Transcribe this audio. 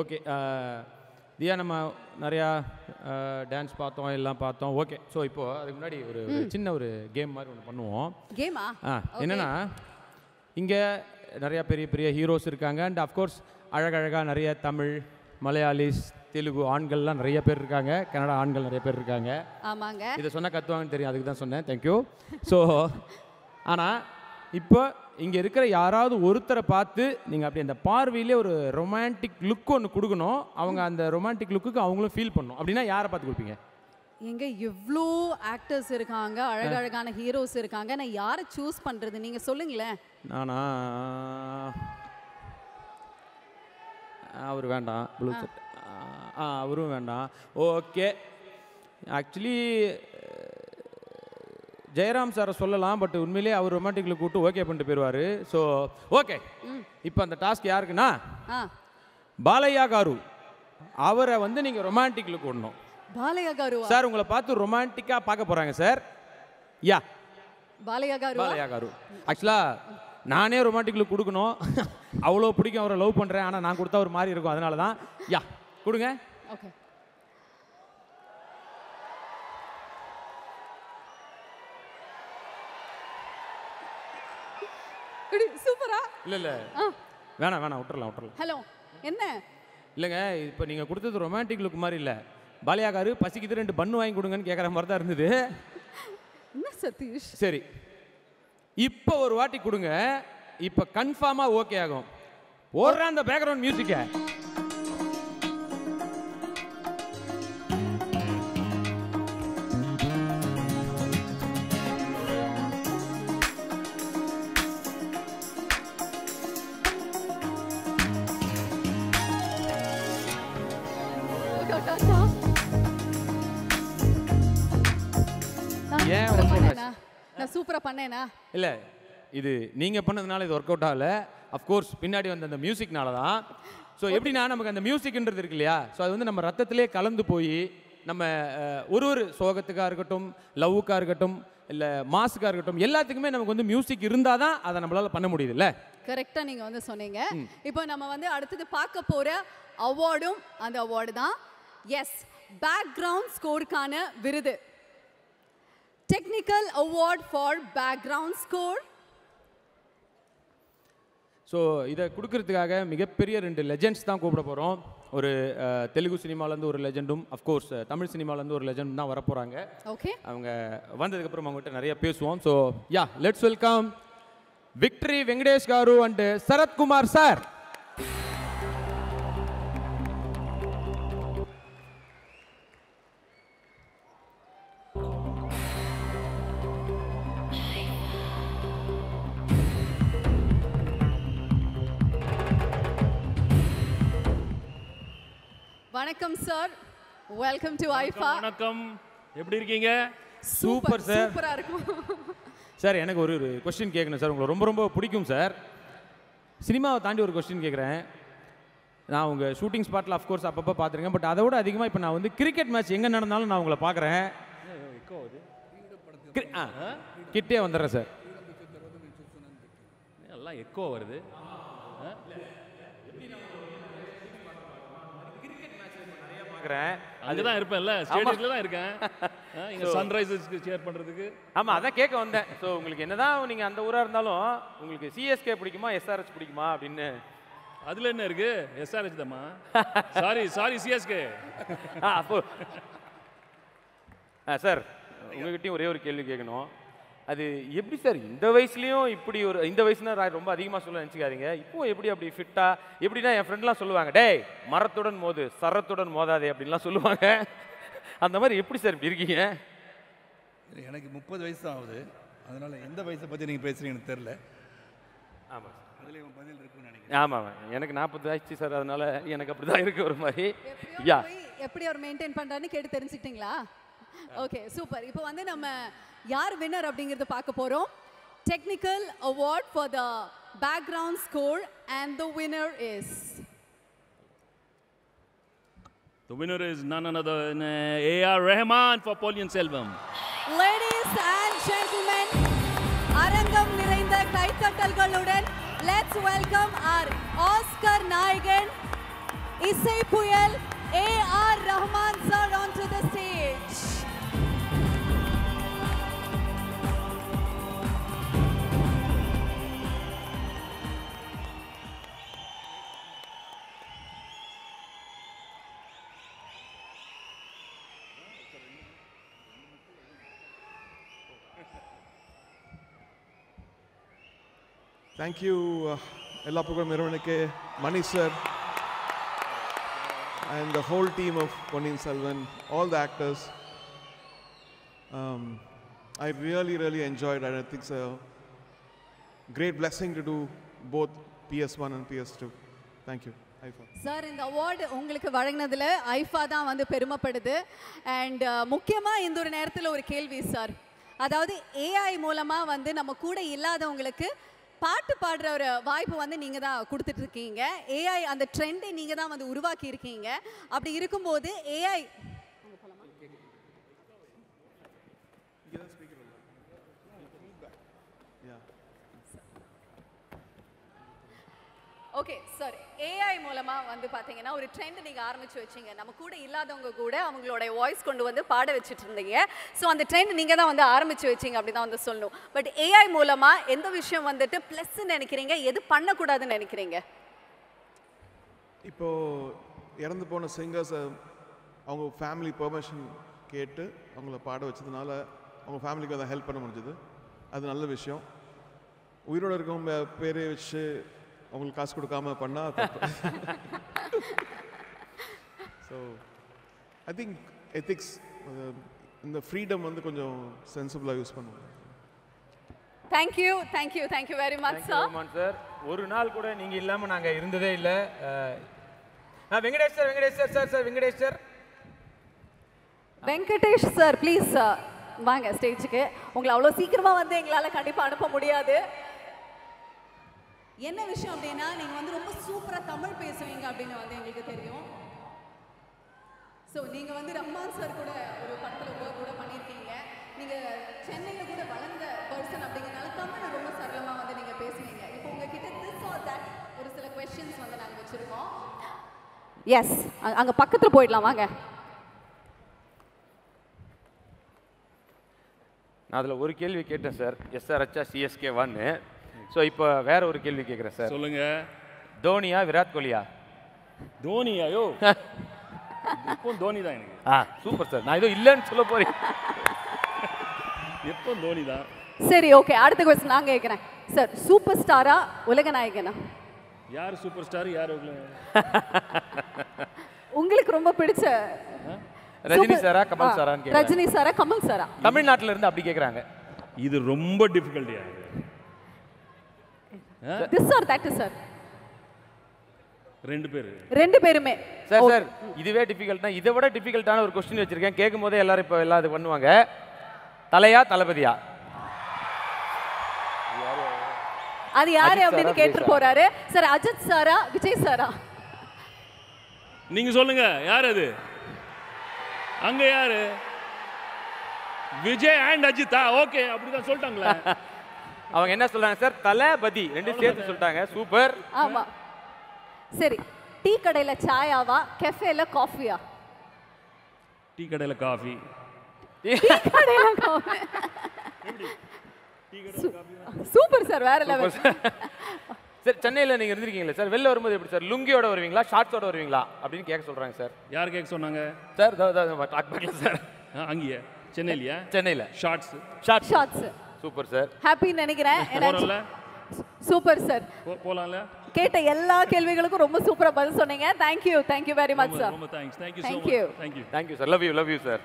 Okay தியா நம்ம நிறையா dance பார்த்தோம் எல்லாம் பார்த்தோம் ஓகே ஸோ இப்போது அதுக்கு முன்னாடி ஒரு சின்ன ஒரு கேம் மாதிரி ஒன்று பண்ணுவோம். கேமா? என்னென்னா இங்கே நிறையா பெரிய பெரிய ஹீரோஸ் இருக்காங்க அண்ட் அஃப்கோர்ஸ் அழகழகாக நிறைய தமிழ் மலையாளிஸ் தெலுங்கு ஆண்கள்லாம் நிறைய பேர் இருக்காங்க, கன்னடா ஆண்கள் நிறைய பேர் இருக்காங்க. ஆமாங்க. இதை சொன்னால் கற்றுவாங்கன்னு தெரியும், அதுக்கு தான் சொன்னேன். தேங்க்யூ. ஸோ ஆனால் இப்போ இங்கே இருக்கிற யாராவது ஒருத்தரை பார்த்து நீங்கள் அப்படி அந்த பார்வையிலே ஒரு ரொமான்டிக் லுக் ஒன்று கொடுக்கணும். அவங்க அந்த ரொமான்டிக் லுக்குக்கு அவங்களும் ஃபீல் பண்ணணும். அப்படின்னா யாரை பார்த்து கொடுப்பீங்க? எங்க எவ்வளோ ஆக்டர்ஸ் இருக்காங்க, அழகழகான ஹீரோஸ் இருக்காங்க, நான் யாரை சூஸ் பண்ணுறது நீங்கள் சொல்லுங்களேன். நானா அவர் வேண்டாம், ப்ளூ ஷர்ட் அவரும் வேண்டாம். ஓகே ஆக்சுவலி ஜெயராம் சாரை சொல்லலாம், பட் உண்மையிலே அவர் ரொமான்டிக்கில் கூப்பிட்டு ஓகே பண்ணிட்டு போயிடுவார். ஸோ ஓகே இப்போ அந்த டாஸ்க் யாருக்குன்னா பாலையா காரு, அவரை வந்து நீங்கள் ரொமான்டிக்கில் கூடணும். பாலையா காரு சார் உங்களை பார்த்து ரொமான்டிக்காக பார்க்க போகிறாங்க சார். யா பாலையா காரு. பாலையா காரு ஆக்சுவலாக நானே ரொமான்டிக்கில் கொடுக்கணும், அவ்வளோ பிடிக்கும், அவரை லவ் பண்ணுறேன், ஆனால் நான் கொடுத்தா ஒரு மாதிரி இருக்கும், அதனால தான். யா கொடுங்க. ஓகே சூப்பரா. இல்லை வேணாம் விட்டுறலாம். ஹலோ என்ன இல்லைங்க, இப்போ நீங்கள் கொடுத்தது ரொமான்டிக் லுக் மாதிரி இல்லை. பாலியாகாரு பசிக்குது 2 பண்ணு வாங்கி கொடுங்கன்னு கேட்குற மாதிரி தான் இருந்தது. என்ன சதீஷ்? சரி இப்போ ஒரு வாட்டி கொடுங்க, இப்போ கன்ஃபார்மாக ஓகே ஆகும். ஓடுற அந்த பேக்ரவுண்ட் மியூசிக்கை. நான் சூப்பரா பண்ணேனா? இல்ல இது நீங்க பண்ணதுனால இது ஒர்க் அவுட் ஆகல. ஆஃப் கோர்ஸ் பின்னாடி வந்த அந்த மியூசிக்னால தான். ஸோ எப்படின்னா நமக்கு அந்த மியூசிக்ன்றது இருக்கு இல்லையா, ஸோ அது வந்து நம்ம ரத்தத்திலே கலந்து போய் நம்ம ஒரு சோகத்துக்காக இருக்கட்டும், லவ்வுக்காக இருக்கட்டும், இல்லை மாஸுக்காக இருக்கட்டும், எல்லாத்துக்குமே நமக்கு வந்து மியூசிக் இருந்தால் தான் அதை நம்மளால் பண்ண முடியுதுல்ல. கரெக்டாக நீங்கள் வந்து சொன்னீங்க. இப்போ நம்ம வந்து அடுத்தது பார்க்க போகிற அவார்டும் அந்த அவார்டு தான் எஸ் பேக்ரவுண்ட் ஸ்கோருக்கான விருது. Technical award for background score. So இதை கொடுக்கறதுக்காக மிகப்பெரிய 2 லெஜெண்ட்ஸ் தான் கூப்பிட போகிறோம். ஒரு தெலுங்கு சினிமாலேருந்து ஒரு லெஜெண்டும், அஃப்கோர்ஸ் தமிழ் சினிமாலேருந்து ஒரு லெஜெண்ட் தான் வரப்போகிறாங்க. ஓகே அவங்க வந்ததுக்கப்புறம் அவங்ககிட்ட நிறைய பேசுவோம். So yeah let's welcome victory Venkatesh car and Sarathkumar sir. வணக்கம் சார், வெல்கம் டு ஐஃபா. வணக்கம், எப்படி இருக்கீங்க? Super sir. சூப்பரா இருக்கும் சார். எனக்கு ஒரு கொஸ்டின் கேட்கணும் சார். உங்களை ரொம்ப ரொம்ப பிடிக்கும் சார். சினிமாவை தாண்டி ஒரு கொஸ்டின் கேட்குறேன். நான் உங்கள் ஷூட்டிங் ஸ்பாட்டில் அஃப்கோர்ஸ் அப்பப்போ பார்த்துருக்கேன், பட் அதை விட அதிகமாக இப்போ நான் வந்து கிரிக்கெட் மேட்ச் எங்கே நடந்தாலும் நான் உங்களை பார்க்குறேன். கிட்டே வந்துடுறேன் சார். எல்லாம் எக்கோ வருது. அங்கதான் இருப்பேன்ல, ஸ்டேடியத்துல தான் இருக்கேன். இங்க சன்ரைசர்ஸ்க்கு சேர் பண்றதுக்கு. ஆமா, அதான் கேட்க வந்தேன். ஸோ உங்களுக்கு என்னதான் நீங்க அந்த ஊரா இருந்தாலும் உங்களுக்கு சிஎஸ்கே பிடிக்குமா எஸ்ஆர்எச் பிடிக்குமா அப்படின்னு. அதுல என்ன இருக்கு? எஸ்ஆர்எச் தான்மா. Sorry CSK. அப்போ சார் உங்ககிட்டயும் ஒரே ஒரு கேள்வி கேட்கணும். அது எப்படி சார் இந்த வயசுலயும் இப்படி ஒரு, இந்த வயசுனா ரொம்ப அதிகமாக சொல்ல நினச்சிக்காதீங்க, இப்போ எப்படி அப்படி ஃபிட்டா எப்படின்னா என் ஃப்ரெண்ட்லாம் சொல்லுவாங்க, டேய் மரத்துடன் மோது சரத்துடன் மோதாதே அப்படின்லாம் சொல்லுவாங்க. அந்த மாதிரி எப்படி சார் இப்படி இருக்கீங்க? எனக்கு 30 வயசு தான் ஆகுது, அதனால எந்த வயசை பற்றி நீங்கள் பேசுறீங்கன்னு தெரில. ஆமாம், அதுலேயும் பதில் இருக்குன்னு நினைக்கிறேன். ஆமாம், எனக்கு 40 ஆயிடுச்சு சார், அதனால எனக்கு அப்படி தான் இருக்கு ஒரு மாதிரி. யா எப்படி அவர் மெயின்டைன் பண்ணுறான்னு கேட்டு தெரிஞ்சுக்கிட்டீங்களா? Okay super. இப்போ வந்து நம்ம யார் வின்னர் அப்படிங்கறத பார்க்க போறோம். Technical award for the background score and the winner is The winner is none other than A.R. Rahman for Polyan Selvam. Ladies and gentlemen, அரங்கம் நிறைந்த கைத்தட்டல்களுடன் let's welcome our Oscar நாயகன் Isai Puyal A.R. Rahman sir onto the stage. Thank you, எல்லா புகழும் இறைவனுக்கே, Mani sir, and the whole team of Ponniyin Selvan, all the actors. I really enjoyed it. I think it's a great blessing to do both PS1 and PS2. Thank you. IFA. Sir இந்த award உங்களுக்கு வழங்கினதுல IIFA தான் வந்து பெருமைப்படுது. And முக்கியமாக இந்த ஒரு நேரத்தில் ஒரு கேள்வி சார், அதாவது ஏஐ மூலமாக வந்து நம்ம கூட இல்லாதவங்களுக்கு பாட்டு பாடுற ஒரு வாய்ப்பு வந்து நீங்கள் தான் கொடுத்துட்டு இருக்கீங்க. ஏஐ அந்த ட்ரெண்டை நீங்கள் தான் வந்து உருவாக்கி இருக்கீங்க. அப்படி இருக்கும்போது ஏஐ ஓகே சார், ஏஐ மூலமாக வந்து பார்த்தீங்கன்னா ஒரு ட்ரெண்ட் நீங்கள் ஆரம்பிச்சு வச்சிங்க. நம்ம கூட இல்லாதவங்க கூட அவங்களோட வாய்ஸ் கொண்டு வந்து பாட வச்சுட்டு இருந்தீங்க. ஸோ அந்த ட்ரெண்ட் நீங்கள் தான் வந்து ஆரம்பிச்சு வச்சிங்க அப்படி தான் வந்து சொல்லணும். பட் ஏஐ மூலமாக எந்த விஷயம் வந்துட்டு ப்ளஸ்ன்னு நினைக்கிறீங்க, எது பண்ணக்கூடாதுன்னு நினைக்கிறீங்க? இப்போது இறந்து போன சிங்கர்ஸை அவங்க ஃபேமிலி பெர்மிஷன் கேட்டு அவங்கள பாட வச்சதுனால அவங்க ஃபேமிலிக்கு அதை ஹெல்ப் பண்ண முடிஞ்சது. அது நல்ல விஷயம். உயிரோடு இருக்கவங்க பேரை வச்சு அவங்களுக்கு காசு கொடுக்காம பண்ணால் தப்பு. ஸோ ஐ திங்க் எத்திக்ஸ் இந்த ஃப்ரீடம் வந்து கொஞ்சம் சென்சிபிளாக யூஸ் பண்ணுவோம். Thank you very much sir. ஒரு நாள் கூட நீங்கள் இல்லாமல் நாங்கள் இருந்ததே இல்லை. வெங்கடேஷ் சார் ப்ளீஸ் சார் வாங்க ஸ்டேஜுக்கு. உங்களை அவ்வளோ சீக்கிரமாக வந்து எங்களால் கண்டிப்பாக அனுப்ப முடியாது. என்ன விஷயம் அப்படின்னா நீங்கள் வந்து ரொம்ப சூப்பராக தமிழ் பேசுவீங்க அப்படின்னு வந்து எங்களுக்கு தெரியும். ஸோ நீங்கள் வந்து ரஹ்மான் சார் கூட ஒரு படத்தில் கூட பண்ணியிருக்கீங்க. நீங்கள் சென்னையில் கூட வளர்ந்த பர்சன் அப்படிங்கிறனால தமிழை ரொம்ப சரளமாக வந்து நீங்கள் பேசுவீங்க. இப்போ உங்ககிட்ட திஸ் ஆர் தட் ஒரு சில கொஸ்டின்ஸ் வந்து நாங்கள் வச்சுருக்கோம். எஸ், அங்கே பக்கத்தில் போயிடலாம் வாங்க. நான் அதில் ஒரு கேள்வி கேட்டேன் சார், SRH CSK1. ஸோ இப்போ வேற ஒரு கேள்வி கேட்குறேன் சார். சொல்லுங்க. தோனியா விராட் கோலியா? தோனியா? யோ எப்போ தோனி தான் எனக்கு. Super sir. நான் ஏதோ இல்லைன்னு சொல்ல போறேன். எப்போ தோனி தான். சரி ஓகே, அடுத்த கொஸ்டின் நான் கேட்குறேன் சார். சூப்பர் ஸ்டாரா உலக நாயகனா? யார் சூப்பர் ஸ்டார், யார் உங்களுக்கு ரொம்ப பிடிச்ச? ரஜினி சாரா கமல் சாரான்னு கேக்குறாங்க. ரஜினி சாரா கமல் சாரா? தமிழ்நாட்டில இருந்து அப்படி கேக்குறாங்க. இது ரொம்ப டிஃபிகல்ட்டியா? This or that sir. ரெண்டு பேருமே சார் இதுவே டிஃபிகல்ட்னா இதை விட டிஃபிகல்ட்டான ஒரு கொஸ்டின் வச்சிருக்கேன். கேட்கும் போதே எல்லாரும் இப்போ எல்லாம் இது பண்ணுவாங்க. தலையா தளபதியா? அது யாரு அப்படின்னு கேட்டு போறாரு சார். அஜித் சாரா விஜய் சாரா? நீங்க சொல்லுங்க, யார் அது? அங்க யாரு? Vijay and Ajitha? ஓகே, அப்படிதான் சொல்லிட்டாங்களே. அவங்க என்ன சொல்றாங்க சார்? தளபதி ரெண்டு சேர்த்து சொல்லிட்டாங்க. சூப்பர். ஆமா சரி. டீ கடையில சாயாவா கெஃபேல காஃபியா? டீ கடையில காஃபி. சூப்பர் சார், வேற லெவல். சார் சென்னையில் நீங்கள் இருந்திருக்கீங்களா சார்? வெளில வரும்போது எப்படி சார்? லுங்கியோட வருவீங்களா ஷார்ட்ஸோட வருவீங்களா அப்படின்னு கேட்க சொல்கிறாங்க சார். யார் கேட்க சொன்னாங்க சார்? டாக் பேக்ல சார். அங்கேயே சென்னையிலையா? சென்னையில் ஷார்ட்ஸ். ஷார்ட்ஸ். Super sir. ஹாப்பின்னு நினைக்கிறேன். Super sir. போலாம்ல? கேட்ட எல்லா கேள்விகளுக்கும் ரொம்ப சூப்பரா பதில் சொன்னீங்க. Thank you very much sir. ரொம்ப thanks. Thank you sir. Love you sir.